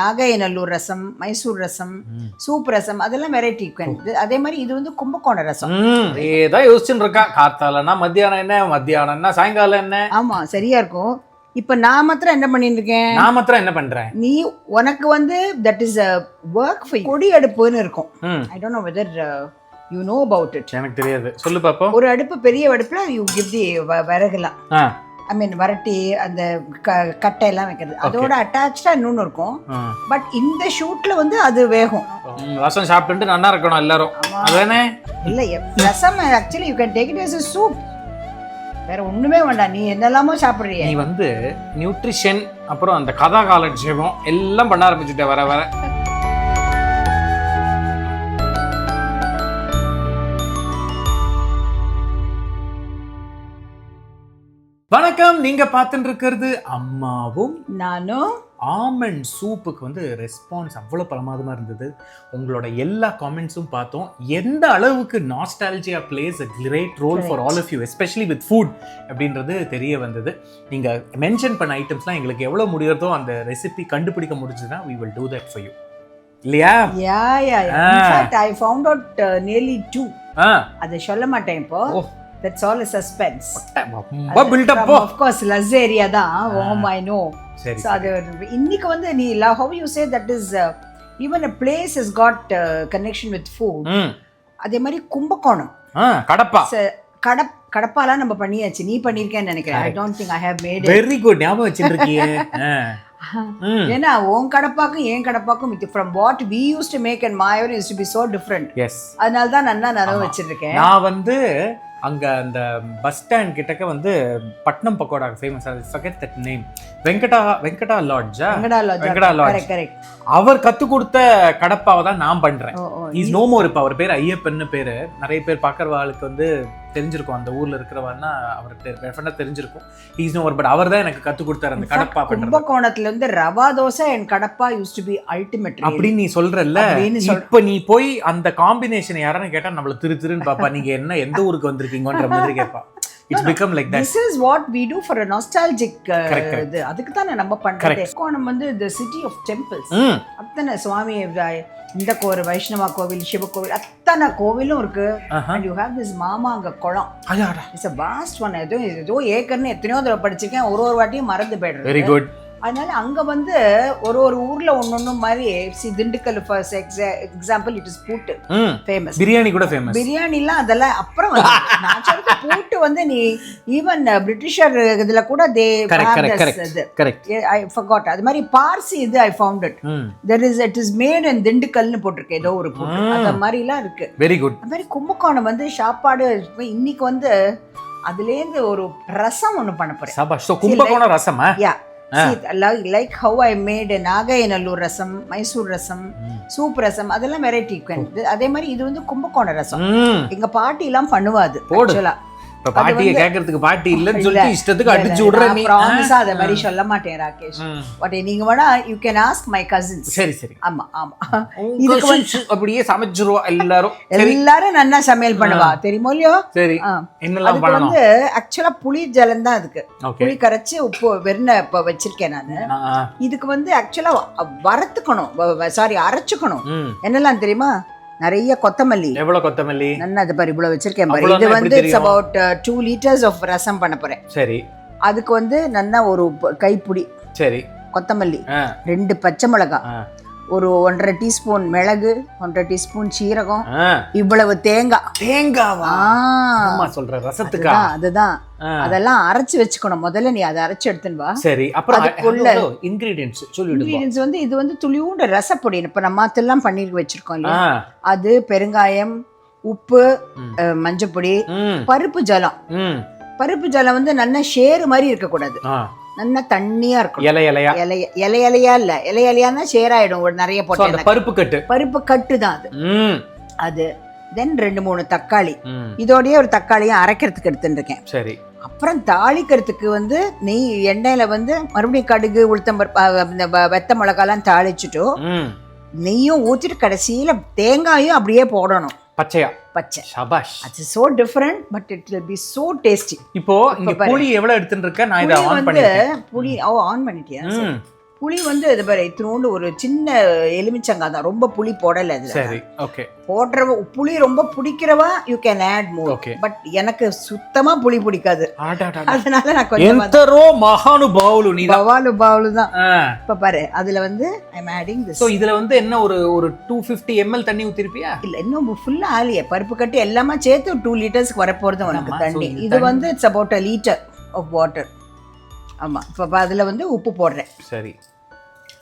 நாகைநல்லூர் rasam, Mysore rasam, soup rasam, அதெல்லாம் variety. அதே மாதிரி இது வந்து கும்பகோண ரசம். ஏதான் யோசிச்சுட்டு இருக்கா, காத்தாலன்னா மத்தியானம் என்ன, மத்தியானம்னா சாயங்காலம் என்ன. ஆமா, சரியா இருக்கும். இப்ப நான் மாத்திரம் என்ன பண்ணிட்டு இருக்கேன், நான் மாத்திரம் என்ன பண்றேன், நீ உனக்கு வந்து that is a work for you. கொடி அடுப்புன்னு இருக்கும். I don't know whether you know about it. எனக்கு தெரியாது, சொல்லு பாப்போம். ஒரு அடுப்பு, பெரிய அடுப்புல you give the விறகுலாம், ஐ மீன் வரட்டி, அந்த கட்டை எல்லாம் வைக்கிறது, அதோட அட்டாச்சா இன்னொன்னு இருக்கும். பட் இந்த ஷூட்ல வந்து அது வேகும். ரசம் சாப்பிட்டு நல்லா இருக்கணும் எல்லாரும், அதானே? இல்ல, rasam actually you can take it as a soup. வேற ஒண்ணுமே வேண்டாம், நீ என்னெல்லாமோ சாப்பிடுறிய. நீ வந்து நியூட்ரிஷன் அப்புறம் அந்த கதா காலட்சேபம் எல்லாம் பண்ண ஆரம்பிச்சுட்ட வர வர. வணக்கம், நீங்க பார்த்துட்டு இருக்கிறது அம்மாவும் நானும். ஆமண்ட் சூப்புக்கு வந்து ரெஸ்பான்ஸ் அவ்வளோ பிரமாதமாக இருந்தது. உங்களோட எல்லா காமெண்ட்ஸும் பார்த்தோம். எந்த அளவுக்கு nostalgia plays a great role for all of you, especially with food அப்படின்றது தெரிய வந்தது. நீங்கள் மென்ஷன் பண்ண ஐட்டம்ஸ்லாம் எங்களுக்கு எவ்வளோ முடியறதோ அந்த ரெசிபி கண்டுபிடிக்க முடிஞ்சதுன்னா we will do that for you. இல்லையா? In fact, I found out nearly 2. அதை சொல்ல மாட்டேன் இப்போ. That's all a suspense. ரொம்ப build up. Of course, Lazeria தான். I know. So அது இன்னைக்கு வந்து நீ how you say that is even a place has got connection with food. அதே மாதிரி கும்பகோணம், கடப்பா, கடப்பாலாம் நம்ம பண்ணியாச்சு. நீ பண்ணிருக்கேன்னு நினைக்கிறேன். I don't think I have made it. Very good, ஞாபகம் வச்சிருக்கீங்க. ஏன்னா உன் கடப்பாக்கும் என் கடப்பாக்கும் from what we used to make and my own used to be so different. Yes, அதனால தான் நான் நினைவு வச்சிருக்கேன். நான் வந்து அங்க அந்த பஸ் ஸ்டாண்ட் கிட்டக்க வந்து Patnam pakoda famous. I forget that name. Venkata lodge. Correct. அவர் கத்து கொடுத்த கடப்பாவை தான் நான் பண்றேன். Is no more. இப்ப அவர் பேர் ஐயப்பன்னு பேரு. நிறைய பேர் பாக்குறவாளுக்கு வந்து தெரிஞ்சிருக்கும், அந்த ஊர்ல இருக்கிறவன்னா அவருக்கு டெஃபினட்டா தெரிஞ்சிருக்கும். Is no more. பட் அவர் தான் எனக்கு கத்து கொடுத்தாரு அந்த கடப்பா பண்றது. கும்பகோணத்துல இருந்து rava dosa and Kadapa used to be ultimate. அப்படி நீ சொல்றல்ல, இப்ப நீ போய் அந்த காம்பினேஷன் யாரான்னு கேட்டா நம்மள திருன்னு பாப்பா, நீங்க என்ன எந்த ஊருக்கு வந்திருக்கீங்கன்ற மாதிரி கேட்பா. It's become like that. This is what we do for a nostalgic அதுக்கு தான் நம்ம பண்றது. கோணம் வந்து the city of temples. அத்தனை சுவாமி, இந்த கோவில், வைஷ்ணவ கோவில், சிவ கோவில், அத்தனை கோவிலும் இருக்கு. and you have this மாமாங்க குளம். It's a vast one. ஏதோ ஏக்கர்னு எத்தனையோ தடவை படிச்சிருக்கேன், ஒரு வாட்டியும் மறந்து போயிடுறேன். Very good. அதனால அங்க வந்து ஒரு ஊர்ல ஒன்னொன்னு மாதிரி. Dindigul for example, it is பூட்டு ஃபேமஸ். பிரியாணி கூட ஃபேமஸ். பிரியாணிலாம் அதெல்லாம் அப்புறம் நான் சொல்றது பூட்டு வந்து நீ ஈவன் பிரிட்டிஷர் இதுல கூட தே கரெக்ட். I forgot. அது மாதிரி பார்சி இது I found it. there is it is made in திண்டுக்கல்னு போட்டிருக்கு, ஏதோ ஒரு பூட்டு. அந்த மாதிரிலாம் இருக்கு. Very good. அது மாதிரி கும்பகோணம் வந்து சாப்பாடு. இன்னைக்கு வந்து அதுலேருந்து ஒரு ரசம் ஒண்ணு பண்ண போறேன். சபாஷ். So Kumbakonam rasam. like how I made Nagainallur rasam, Mysore rasam, soup rasam, அதெல்லாம் வெரைட்டி. அதே மாதிரி இது வந்து கும்பகோண ரசம். எங்க பாட்டி எல்லாம் பண்ணுவாது. இப்ப பாட்டியை கேக்குறதுக்கு பாட்டி இல்லன்னு சொல்லி இஷ்டத்துக்கு அடிச்சு விடுற நீ. ப்ராமிஸா அத மாதிரி சொல்ல மாட்டேன் ராகேஷ். பட் நீங்க வேணா you can ask my cousins. சரி. ஆமா. இதுக்கு வந்து அப்படியே சமைச்சிருவா எல்லாரும் நல்லா சமையல் பண்ணுவா, தெரியுமோ இல்லையோ? சரி, என்னெல்லாம் பண்ணணும்? வந்து ஆக்சுவலா புளி ஜலம் தான் அதுக்கு. புளி கரைச்சு உப்பு வெண்ணெய் இப்ப வச்சிருக்கேன் நானு. இதுக்கு வந்து ஆக்சுவலா வறுத்துக்கணும், சாரி அரைச்சுக்கணும். என்னெல்லாம் தெரியுமா? நிறைய கொத்தமல்லி. எவ்வளவு கொத்தமல்லி? நல்லா அது பாரு, இவ்வளவு வச்சிருக்கேன் பாரு. இது வந்து இட்ஸ் அபௌட் 2 liters of ரசம் பண்ண போறேன். சரி. அதுக்கு வந்து நல்லா ஒரு கைப்புடி சரி கொத்தமல்லி, 2 பச்சை மிளகாய், ஒரு 1.5 டீஸ்பூன் மிளகு, 1.5 டீஸ்பூன் சீரகம், இவ்வளவு தேங்காவா சொல்ற ரசத்துக்கா? அதுதான். அதெல்லாம் அரைச்சு வச்சுக்கணும். முதல்ல நீ அதை அரைச்சு எடுத்துன்னு வா. சரி. அப்புறம் அதுக்குள்ள இன்கிரிடியன்ட்ஸ் சொல்லிடுங்க. இன்கிரிடியன்ட்ஸ் வந்து இது வந்து துளியூண்ட ரசப்பொடி. இப்ப நம்ம அதெல்லாம் பண்ணி வச்சிருக்கோம் இல்லையா, அது பெருங்காயம், உப்பு, மஞ்சப்பொடி, பருப்பு ஜலம். பருப்பு ஜலம் வந்து நல்லா ஷேர் மாதிரி இருக்க கூடாது, நல்லா தண்ணியா இருக்கும். இலையா இல்ல, இலையானா ஷேராயிடும் நிறைய போட்டு. பருப்பு கட்டு தான் அது. அது தென் 2-3 தக்காளி. இதோடய ஒரு தக்காளியை அரைக்கிறதுக்கு எடுத்துட்டு இருக்கேன். சரி. அப்புறம் தாளிக்கிறதுக்கு வந்து நெய் எண்ணெயில வந்து மறுபடியும் கடுகு, உளுத்தம்பருப்பு, வெத்த மிளகாலாம் தாளிச்சுட்டு நெய்யும் ஊற்றிட்டு கடைசியில தேங்காயும் அப்படியே போடணும். பச்சை. சபாஷ். அது so different but it will be so tasty. இப்போ இங்க புளி எவ்வளவு எடுத்துட்டு இருக்க? நான் இத ஆன் பண்ணிட்டேன். புளி ஆன் பண்ணிட்டியா? புளி வந்து இது பாரு இத்தினோண்டு ஒரு சின்ன எலுமிச்சங்காய் தான், ரொம்ப புளி போடல அதுல. சரி ஓகே. போடுறவ புளி ரொம்ப பிடிக்கிறவா you can add more. But எனக்கு சுத்தமா புளி பிடிக்காது, அதனால நான் கொஞ்சம் ఎంతరో మహానుభావులు நீ பவாலு தான். இப்ப பாரு அதுல வந்து ஐ அம் ஆடிங் திஸ். சோ இதுல வந்து என்ன ஒரு 250 ml தண்ணி ஊத்திருப்பியா? இல்ல இன்னும் ஃபுல்லா ஆலியே பருப்பு கட்டி எல்லாமே சேர்த்து 2 லிட்டர்ஸ்க்கு வர போறது உனக்கு தண்ணி. இது வந்து it's about a liter of water. ஆமா. இப்ப அதுல வந்து உப்பு போடுறேன். சரி.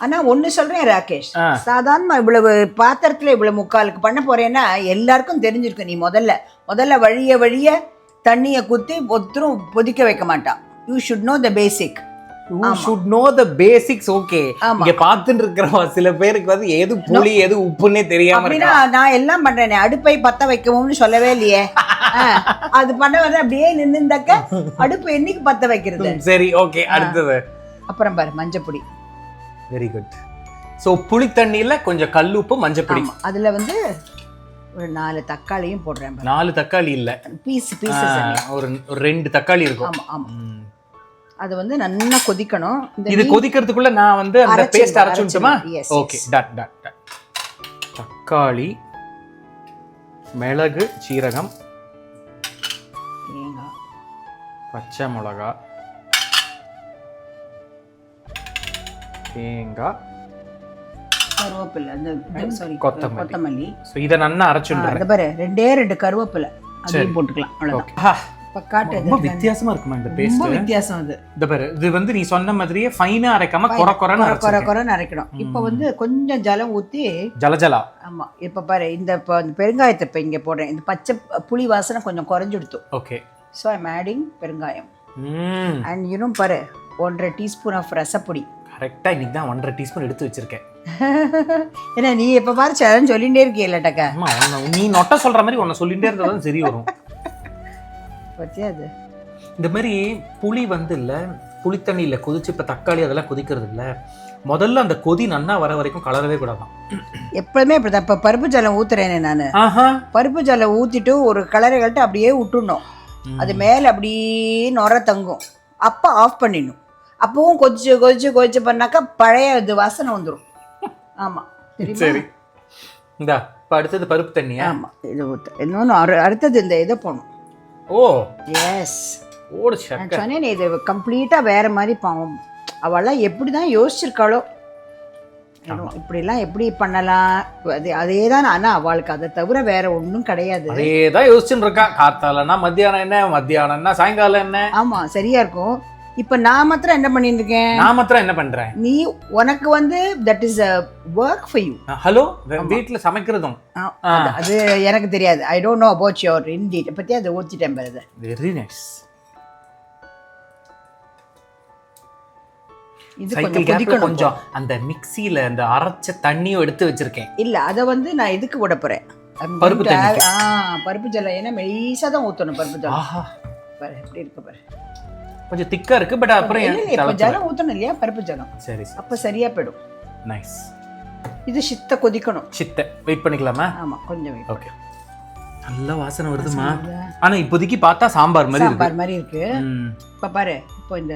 ஆனா ஒண்ணு சொல்றேன் ராகேஷ், சாதாரண இவ்வளவு பாத்திரத்துல இவ்வளவு முக்காலுக்கு பண்ண போறேன்னா எல்லாருக்கும் தெரிஞ்சிருக்கு. நீ முதல்ல வழிய தண்ணிய குத்தி ஒத்தரும் கொதிக்க வைக்க மாட்டான். You should know the basic. You should know the basics. Okay. இங்க பாத்துட்டு இருக்கறவா சில பேருக்கு வந்து எது புளி எது உப்புன்னே தெரியாம இருக்கா. நான் எல்லாம் பண்றேனே, அடுப்பை பத்த வைக்கவும்னு சொல்லவே இல்லையே. அது பண்ண வந்து அப்படியே நின்னுந்தக்க அடுப்பு என்னைக்கு பத்த வைக்கிறது. சரி ஓகே. அடுத்தது அப்புறம் பாரு மஞ்சப்பொடி. Very good. சோ புளி தண்ணியில கொஞ்சம் கல்லுப்பு மஞ்சப்பொடி. அதுல வந்து ஒரு 4 தக்காளியும் போடுறேன். 4 தக்காளி இல்ல, பீசஸ் ஒரு 2 தக்காளி இருக்கும். ஆமா ஆமா. அது வந்து நல்லா கொதிக்கணும். இது கொதிக்கிறதுக்குள்ள நான் வந்து அந்த பேஸ்ட் அரைச்சுட்டுமா? Okay done. தக்காளி, மிளகு, சீரகம், தேங்காய், பச்சை மிளகாய், தேங்காய், கருவேப்பிலை, அந்த கொத்தமல்லி. சோ இத நல்லா அரைச்சுடுறேன். அத பாரு 2 கருவேப்பிலை அதையும் போட்டுக்கலாம். அவ்வளவுதான். ரொம்ப வித்தியாசமா இருக்குமா இந்த பேஸ்ட்? ரொம்ப வித்தியாசம் அது. இந்த பாரு இது வந்து நீ சொன்ன மாதிரியே ஃபைனா அரைக்காம கொரகொரன்னு அரைக்கணும். இப்போ வந்து கொஞ்சம் ஜலம் ஊத்தி ஜலஜலா. ஆமா. இப்ப பாரு இந்த பெருங்காயத்தை இப்ப இங்க போடுறேன். இந்த பச்சை புளி வாசனை கொஞ்சம் குறைஞ்சிடுத்து. Okay. So I am adding perungayam. And you know பாரு 1.5 டீஸ்பூன் ஆஃப் ரசப்பொடி. கரெக்டா இன்னைக்கு தான் 1.5 டீஸ்பூன் எடுத்து வச்சிருக்கேன். ஏன்னா நீ எப்ப பாரு சேலஞ்ச் சொல்லிட்டே இருக்கீல்ல டக்கா. ஆமா நீ நொட்ட சொல்ற மாதிரி உன்னை சொல்லிட்டே இருந்தாதான் சரி வரும். பத்தியாது இந்த மாதிரி புளி வந்து இல்ல புளி தண்ணியில கொதிச்சு இப்ப தக்காளி அதெல்லாம் கொதிக்கிறது இல்ல, முதல்ல அந்த கொதி நன்னா வர வரைக்கும் கலரவே கூடாதான். எப்பவுமே இப்ப இப்ப பருப்பு ஜலம் ஊத்துறேனே நானு. பருப்பு ஜலம் ஊத்திட்டு ஒரு கலரை கழட்டு அப்படியே விட்டுடணும். அது மேல அப்படியே நொர தங்கும். அப்ப ஆஃப் பண்ணிடணும். அப்பவும் கொதிச்சு பண்ணாக்கா பழைய இது வாசனை வந்துடும். ஆமா சரி. இந்தா இப்ப அடுத்தது பருப்பு தண்ணியா? ஆமா. இது ஊத்து. இன்னொன்னு அடுத்தது இந்த இதை போடணும். ஓ எஸ். ஓடு சக்க. சொன்னேன் இது கம்ப்ளீட்டா வேற மாதிரி பாவம். அவெல்லாம் எப்படிதான் யோசிச்சிருக்காளோ இப்படிலாம் எப்படி பண்ணலாம். அதே தான். ஆனா அவளுக்கு அதை தவிர வேற ஒன்றும் கிடையாது. அதே தான் யோசிச்சுட்டு இருக்கா. காத்தாலன்னா மத்தியானம் என்ன, மத்தியானம்னா சாயங்காலம் என்ன. ஆமா சரியா இருக்கும். இப்ப நான் மாத்திரம் என்ன பண்ணிட்டு இருக்கேன்? நான் மாத்திரம் என்ன பண்றேன்? நீ உனக்கு வந்து that is a work for you. Hello வீட்ல சமைக்கிறதும் அது எனக்கு தெரியாது. I don't know about your indeed. பத்தி அது ஊத்திட்டேன் பாரு. Very nice. இது கொஞ்சம் கொதிக்கணும். கொஞ்சம் அந்த மிக்ஸில அந்த அரைச்ச தண்ணியும் எடுத்து வச்சிருக்கேன். இல்ல அத வந்து நான் இதுக்கு விட போறேன். பருப்பு தண்ணி. பருப்பு ஜலம். ஏன்னா மெலிசா தான் ஊத்தணும் பருப்பு ஜலம். பாரு எப்படி இருக்கு பாரு. கொஞ்சம் திக்கா இருக்கு. பட் அப்புறம் இப்ப ஜலம் ஊத்தணும் இல்லையா பருப்பு ஜலம். சரி அப்ப சரியா போயிடும். நைஸ். இது சித்த கொதிக்கணும். சித்த வெயிட் பண்ணிக்கலாமா? ஆமா கொஞ்சம் வெயிட். ஓகே. நல்ல வாசனை வருதுமா. ஆனா இப்போதைக்கு பார்த்தா சாம்பார் மாதிரி இருக்கு. இப்ப பாரு இப்போ இந்த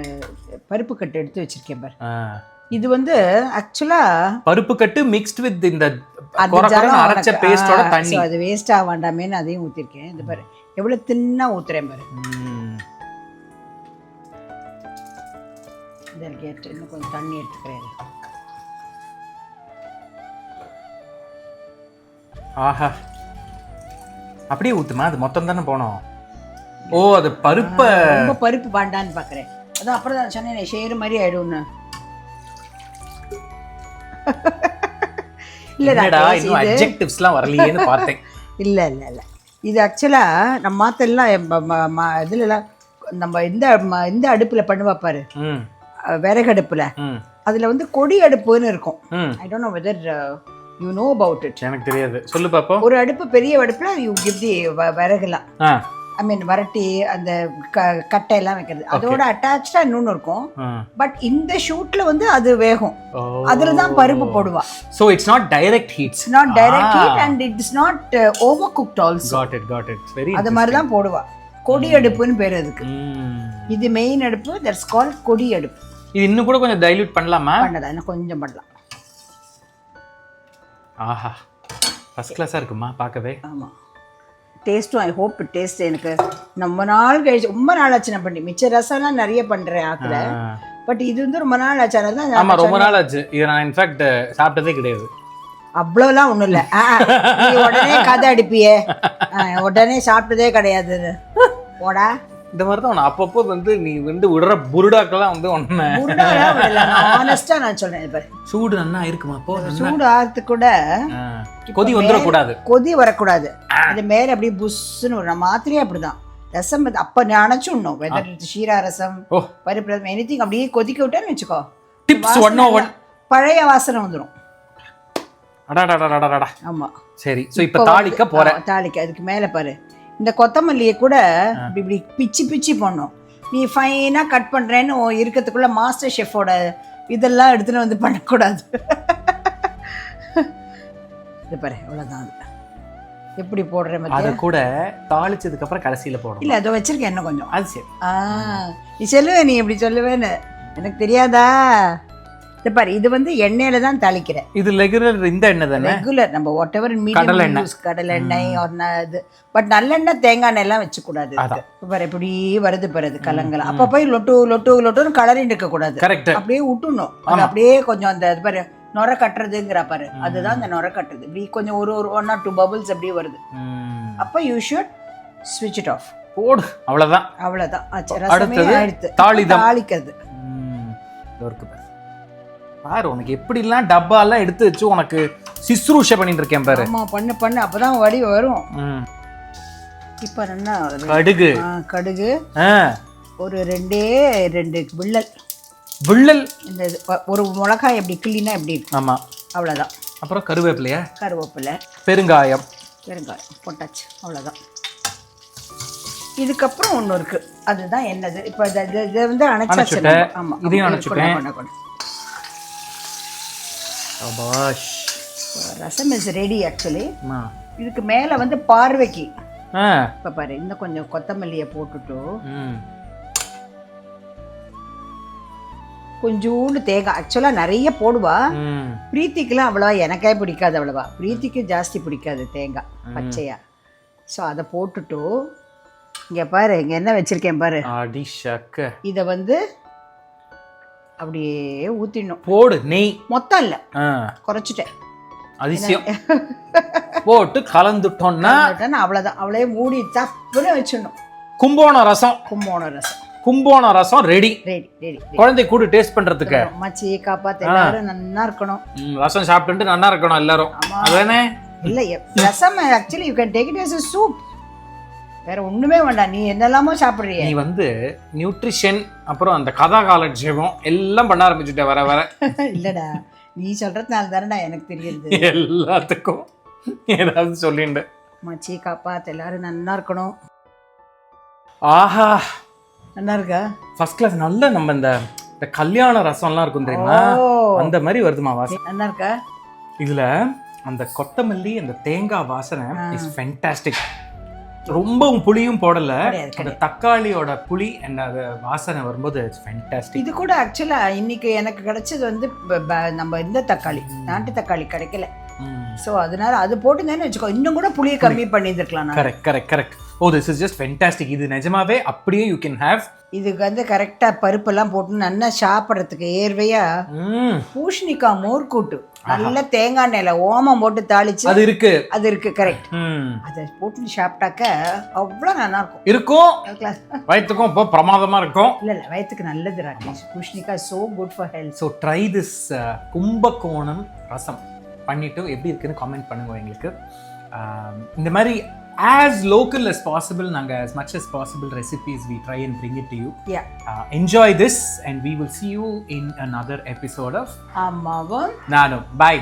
பருப்பு கட்டு எடுத்து வச்சிருக்கேன் பாரு. இது வந்து ஆக்சுவலா பருப்பு கட்டு மிக்ஸ்ட் வித் இந்த அரைச்ச பேஸ்டோட தண்ணி. அது வேஸ்ட் ஆக வேண்டாமேன்னு அதையும் ஊத்திருக்கேன். இந்த பாரு எவ்வளவு தின்னா ஊத்துறேன் பாரு. இன்னும் கொஞ்சம் தண்ணி எடுத்துக்கிறேன். ஆஹா அப்படியே ஊத்துமா? அது மொத்தம் தானே போனோம். ஓ அது பருப்பு ரொம்ப பருப்பு வேண்டான்னு பாக்குறேன். அதான் அப்புறம் தான் சொன்னேன் ஷேர் மாதிரி ஆயிடும்னு. இல்லடா இன்னும் அட்ஜெக்டிவ்ஸ்லாம் வரலையேன்னு பார்த்தேன். இல்ல இல்ல இல்ல இது ஆக்சுவலா நம்ம மாத்தெல்லாம் இதுல நம்ம இந்த அடுப்புல பண்ணுவா பாரு, விறகடுப்புல. அதுல வந்து கொடி அடுப்புன்னு இருக்கும். I don't know whether you know about it. எனக்கு தெரியாது, சொல்லு பாப்போம். ஒரு அடுப்பு பெரிய அடுப்புல யூ கிவ் தி விறகுலாம். ஐ மீன் வரட்டி அந்த கட்டை எல்லாம் வைக்கிறது அதோட அட்டாச்சா இன்னொன்னு இருக்கும். பட் இந்த ஷூட்ல வந்து அது வேகும். அதுல தான் பருப்பு போடுவா. So it's not direct heat. It's not direct heat and it's not overcooked also. Got it. Very அது மாதிரி தான் போடுவா. கொடி அடுப்புன்னு பேர் அதுக்கு. இது மெயின் அடுப்பு, that's called கொடி அடுப்பு. இது இன்னும் கூட கொஞ்சம் டைல்யூட் பண்ணலாமா? பண்ணலாம், இன்னும் கொஞ்சம் பண்ணலாம். ஆஹா, ஃபர்ஸ்ட் கிளாஸாக இருக்குமா பார்க்கவே. ஆமாம், டேஸ்ட்டும் ஐ ஹோப் டேஸ்ட் எனக்கு ரொம்ப நாள் கழிச்சு, ரொம்ப நாள் ஆச்சு நான் பண்ணி. மிச்ச ரசம்லாம் நிறைய பண்ணுறேன் ஆற்றுல, பட் இது வந்து ரொம்ப நாள் ஆச்சு. அதான் ஆமாம், ரொம்ப நாள் ஆச்சு. இதை நான் இன்ஃபேக்ட் சாப்பிட்டதே கிடையாது. அவ்வளோலாம் ஒன்றும் இல்லை, உடனே கதை அடிப்பியே, உடனே சாப்பிட்டதே கிடையாது. ஓடா இந்த மாதிரி தான் அப்பப்போ வந்து நீ வந்து விடுற புருடாக்கெல்லாம் வந்து ஒன்று ஆனஸ்டாக நான் சொல்கிறேன். இப்போ சூடு நல்லா இருக்குமா? அப்போ சூடு ஆகிறதுக்கு கூட கொதி வந்துடக்கூடாது, கொதி வரக்கூடாது. அது மேலே அப்படியே புஷ்ஷுன்னு ஒரு மாத்திரையே அப்படிதான். ரசம் அப்போ நினச்சுடணும், வெதர் ஷீரா ரசம், பருப்பு ரசம், எனிதிங் அப்படியே கொதிக்க விட்டேன்னு வச்சுக்கோ, டிப்ஸ் 101 பழைய வாசனை வந்துடும். ஆமாம், சரி. ஸோ இப்போ தாளிக்க போகிறேன். தாளிக்க அதுக்கு மேலே பாரு, இந்த கொத்தமல்லியை கூட இப்படி இப்படி பிச்சு பிச்சு பண்ணணும். நீ ஃபைனாக கட் பண்ணுறேன்னு இருக்கிறதுக்குள்ள மாஸ்டர் ஷெஃபோட இதெல்லாம் எடுத்துகிட்டு வந்து பண்ணக்கூடாது. இது பாரு, அவ்வளோதான். அது எப்படி போடுறேன் அதை கூட தாளிச்சதுக்கு அப்புறம் கடைசியில் போடணும். இல்லை, அதை வச்சிருக்கேன் இன்னும் கொஞ்சம். அது சரி. நீ சொல்லுவே, நீ எப்படி சொல்லுவேன்னு எனக்கு தெரியாதா? இது பாரு, இது வந்து எண்ணெயில தான் தாளிக்கிறேன். இது ரெகுலர் இந்த எண்ணெய் தானே? ரெகுலர் நம்ம வாட் எவர் மீடியம் யூஸ், கடலை எண்ணெய் இது. பட் நல்லெண்ணெய் தேங்காய் எண்ணெய் எல்லாம் வச்சுக்கூடாது. பாரு எப்படி வருது பாரு கலங்கலாம். அப்போ போய் லொட்டு லொட்டு லொட்டுன்னு கலரின்னு இருக்கக்கூடாது. கரெக்ட், அப்படியே விட்டுணும். அது அப்படியே கொஞ்சம் அந்த இது பாரு நுர கட்டுறதுங்கிற பாரு, அதுதான் அந்த நுர கட்டுறது. இப்படி கொஞ்சம் ஒரு 1 or 2 பபிள்ஸ் அப்படியே வருது. அப்போ யூ ஷுட் ஸ்விட்ச் இட் ஆஃப். போடு, அவ்வளோதான். அவ்வளோதான். அடுத்து தாளிக்கிறது. பாரு, உனக்கு எப்படிலாம் டப்பாலாம் எடுத்து வச்சு உனக்கு சிஸ்ரூஷ பண்ணிட்டு இருக்கேன் பாரு. ஆமா, பண்ணு அப்பதான் வடி வரும். இப்ப என்ன கடுகு, கடுகு ஒரு 2 வில்லல், இந்த ஒரு மிளகாய் எப்படி கிள்ளினா எப்படி இருக்கும். ஆமா, அவ்வளவுதான். அப்புறம் கருவேப்பிலையா? கருவேப்பிலை, பெருங்காயம் போட்டாச்சு, அவ்வளவுதான். இதுக்கப்புறம் ஒண்ணு இருக்கு, அதுதான் என்னது. இப்ப இது வந்து அணைச்சாச்சு. ஆமா, இதையும் அணைச்சுட்டேன். ரசம் இஸ் ரெடி ஆக்சுவலி. இதுக்கு மேல வந்து பார்வைக்கு இப்ப பாரு, இன்னும் கொஞ்சம் கொத்தமல்லியை போட்டுட்டு கொஞ்சோண்டு தேங்காய். ஆக்சுவலா நிறைய போடுவா பிரீத்திக்குலாம், அவ்வளவா எனக்கே பிடிக்காது. அவ்வளவா பிரீத்திக்கு ஜாஸ்தி பிடிக்காது தேங்காய் பச்சையா. ஸோ அதை போட்டுட்டு இங்க பாரு, இங்க என்ன வச்சிருக்கேன் பாரு. இதை வந்து அப்படியே ஊத்திடணும். போடு, நெய் மொத்தம் இல்ல, குறைச்சிட்டேன். அதிசயம். போட்டு கலந்துட்டோம்னா அவ்வளவுதான். அவளே மூடி தப்புன்னு வச்சிடணும். கும்போண ரசம் ரெடி. குழந்தை கூட டேஸ்ட் பண்றதுக்கு மச்சி காப்பாத்து, எல்லாரும் நல்லா இருக்கணும். ரசம் சாப்பிட்டு நல்லா இருக்கணும் எல்லாரும். அதானே? இல்ல, rasam actually you can take it as a soup. வேற ஒண்ணுமே வேண்டாம். நீ என்னெல்லாமோ சாப்பிடுறிய. நீ வந்து நியூட்ரிஷன் அப்புறம் அந்த கதாகாலட்சேபம் எல்லாம் பண்ண ஆரம்பிச்சுட்ட வர வர. இல்லடா, நீ சொல்றதுனால தானடா எனக்கு தெரியுது. எல்லாத்துக்கும் ஏதாவது சொல்லிண்டு. மச்சி காப்பாத்து, எல்லாரும் நல்லா இருக்கணும். ஆஹா, நல்லா இருக்கா? First class. நல்ல நம்ம இந்த கல்யாண ரசம்லாம் இருக்கும் தெரியுமா, அந்த மாதிரி வருதுமா வாசனை. நல்லா இருக்கா? இதுல அந்த கொத்தமல்லி, அந்த தேங்காய் வாசனை இஸ் ஃபென்டாஸ்டிக். ரொம்பவும் புளியும் போடல, அந்த தக்காளியோட புளி அண்ட் அது வாசனை வரும்போது இட்ஸ் ஃபென்டாஸ்டிக். இது கூட ஆக்சுவலா இன்னைக்கு எனக்கு கிடைச்சது வந்து நம்ம இந்த தக்காளி, நாட்டு தக்காளி கிடைக்கல. ஸோ அதனால அது போட்டுதானே வச்சுக்கோ, இன்னும் கூட புளியை கம்மி பண்ணியிருக்கலாம். Correct. Oh, this is just fantastic. இது நிஜமாவே அப்படியே யூ கேன் ஹேவ். இதுக்கு வந்து கரெக்டாக பருப்பெல்லாம் போட்டு நல்லா சாப்பிட்றதுக்கு ஏர்வையா பூஷணிக்காய் மோர் கூட்டு, நல்ல தேங்காய் எண்ணெயில ஓமம் போட்டு தாளிச்சு அது இருக்கு கரெக்ட். அதை போட்டு சாப்பிட்டாக்க அவ்வளோ நல்லா இருக்கும். வயிற்றுக்கும் இப்போ பிரமாதமா இருக்கும். இல்லை வயிற்றுக்கு நல்லது ராகேஷ். பூஷணிக்காய் so good for health. So try this Kumbakonam rasam பண்ணிட்டு எப்படி இருக்குன்னு காமெண்ட் பண்ணுங்க எங்களுக்கு. இந்த மாதிரி as local as possible, nanga as much as possible recipes we try and bring it to you. Enjoy this and we will see you in another episode of Ammavum Naanum. Bye.